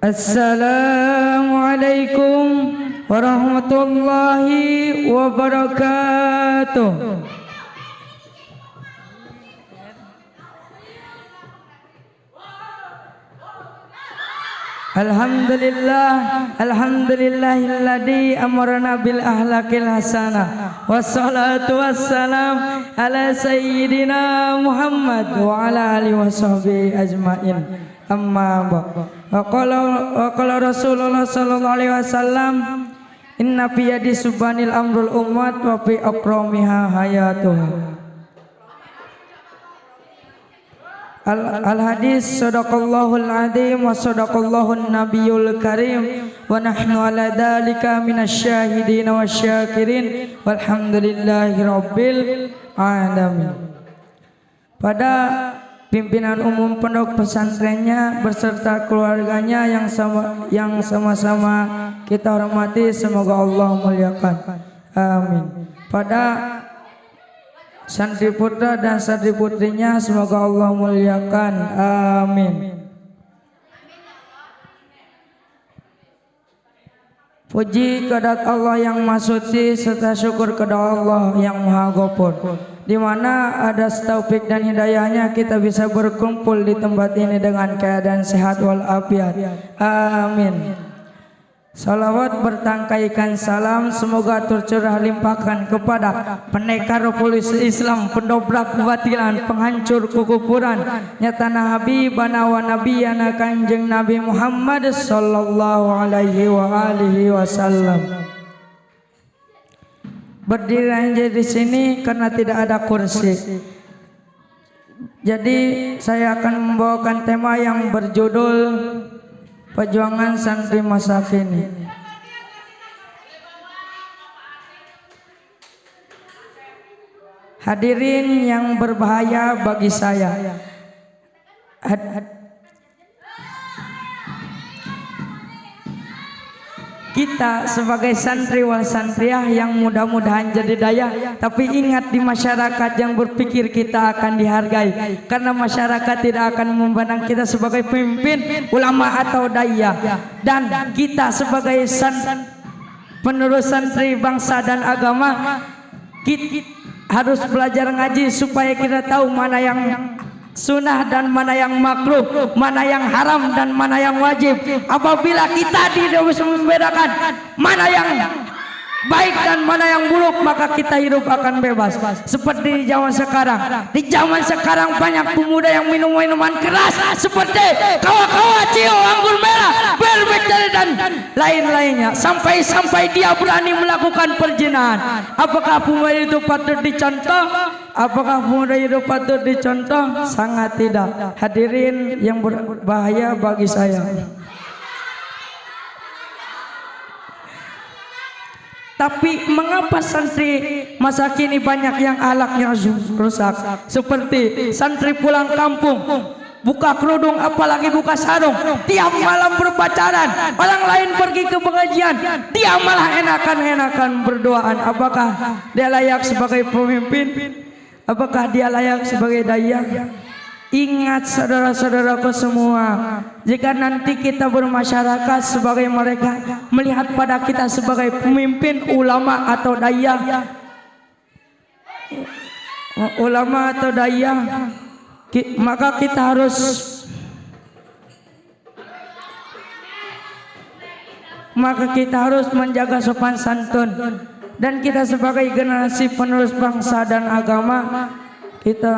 Assalamualaikum warahmatullahi wabarakatuh. Alhamdulillahilladzi amarna bil ahlakil hasanah wassalatu wassalam ala sayyidina Muhammad wa ala alihi washabbihi ajmain. Amma ba'du. Wa qala Rasulullah sallallahu alaihi wasallam inna fi yadi subhanil amrul ummat wa fi akramiha hayatuha. Al-hadis sadaqallahul azim wa sadaqallahun nabiyul karim wa nahnu ala dhalika minasyahidin wa syakirin walhamdulillahi rabbil alamin. Pada pimpinan umum pondok pesantrennya beserta keluarganya yang sama-sama kita hormati, semoga Allah muliakan. Amin. Pada santri putra dan santri putrinya, semoga Allah muliakan. Amin. Puji kepada Allah yang Maha Suci serta syukur kepada Allah yang Maha Ghafur, di mana ada taufik dan hidayahnya kita bisa berkumpul di tempat ini dengan keadaan sehat walafiat. Amin. Salawat bertangkaikan salam semoga tercurah limpahkan kepada pendekar revolusi Islam, pendobrak kebatilan, penghancur kekufuran, nyata habibana wa nabiyana Kanjeng Nabi Muhammad sallallahu alaihi wa alihi wasallam. Berdiri aja di sini karena tidak ada kursi. Jadi saya akan membawakan tema yang berjudul Perjuangan Santri Masa Kini. Hadirin yang berbahaya bagi saya, kita sebagai santri wal santriah yang mudah-mudahan jadi daya, tapi ingat di masyarakat yang berpikir kita akan dihargai, karena masyarakat tidak akan memandang kita sebagai pemimpin, ulama atau daya, dan kita sebagai penerus santri bangsa dan agama, kita harus belajar ngaji supaya kita tahu mana yang sunnah dan mana yang makruh, mana yang haram dan mana yang wajib. Apabila kita tidak bisa membedakan mana yang baik dan mana yang buruk, maka kita hidup akan bebas. Seperti di zaman sekarang. Di zaman sekarang banyak pemuda yang minum minuman keras seperti kawa-kawa, cio, anggur merah, berbekali dan lain-lainnya. Sampai dia berani melakukan perzinahan. Apakah pemuda itu patut dicontoh? Apakah pemuda itu patut dicontoh? Sangat tidak. Hadirin yang berbahaya bagi saya. Tapi mengapa santri masa kini banyak yang akhlaknya rusak? Seperti santri pulang kampung buka kerudung apalagi buka sarung, tiap malam berpacaran, orang lain pergi ke pengajian, dia malah enakan berduaan. Apakah dia layak sebagai pemimpin? Apakah dia layak sebagai daya? Ingat saudara-saudaraku semua, jika nanti kita bermasyarakat sebagai mereka, melihat pada kita sebagai pemimpin, ulama atau daya, maka kita harus menjaga sopan santun. Dan kita sebagai generasi penerus bangsa dan agama, kita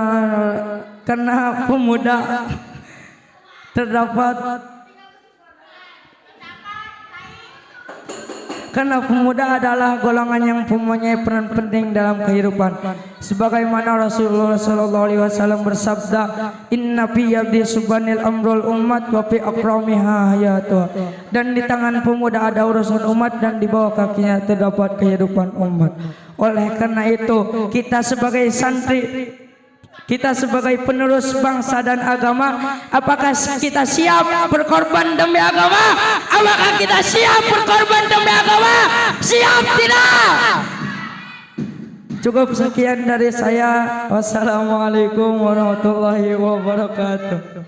karena pemuda karena pemuda adalah golongan yang mempunyai peran penting dalam kehidupan. Sebagaimana Rasulullah sallallahu alaihi wasallam bersabda, "Inna fi yadi subhanil amrul ummat wa fi akramiha hayatuha." Dan di tangan pemuda ada urusan umat dan di bawah kakinya terdapat kehidupan umat. Oleh karena itu, kita sebagai santri, kita sebagai penerus bangsa dan agama, apakah kita siap berkorban demi agama? Apakah kita siap berkorban demi agama? Siap tidak? Cukup sekian dari saya. Wassalamualaikum warahmatullahi wabarakatuh.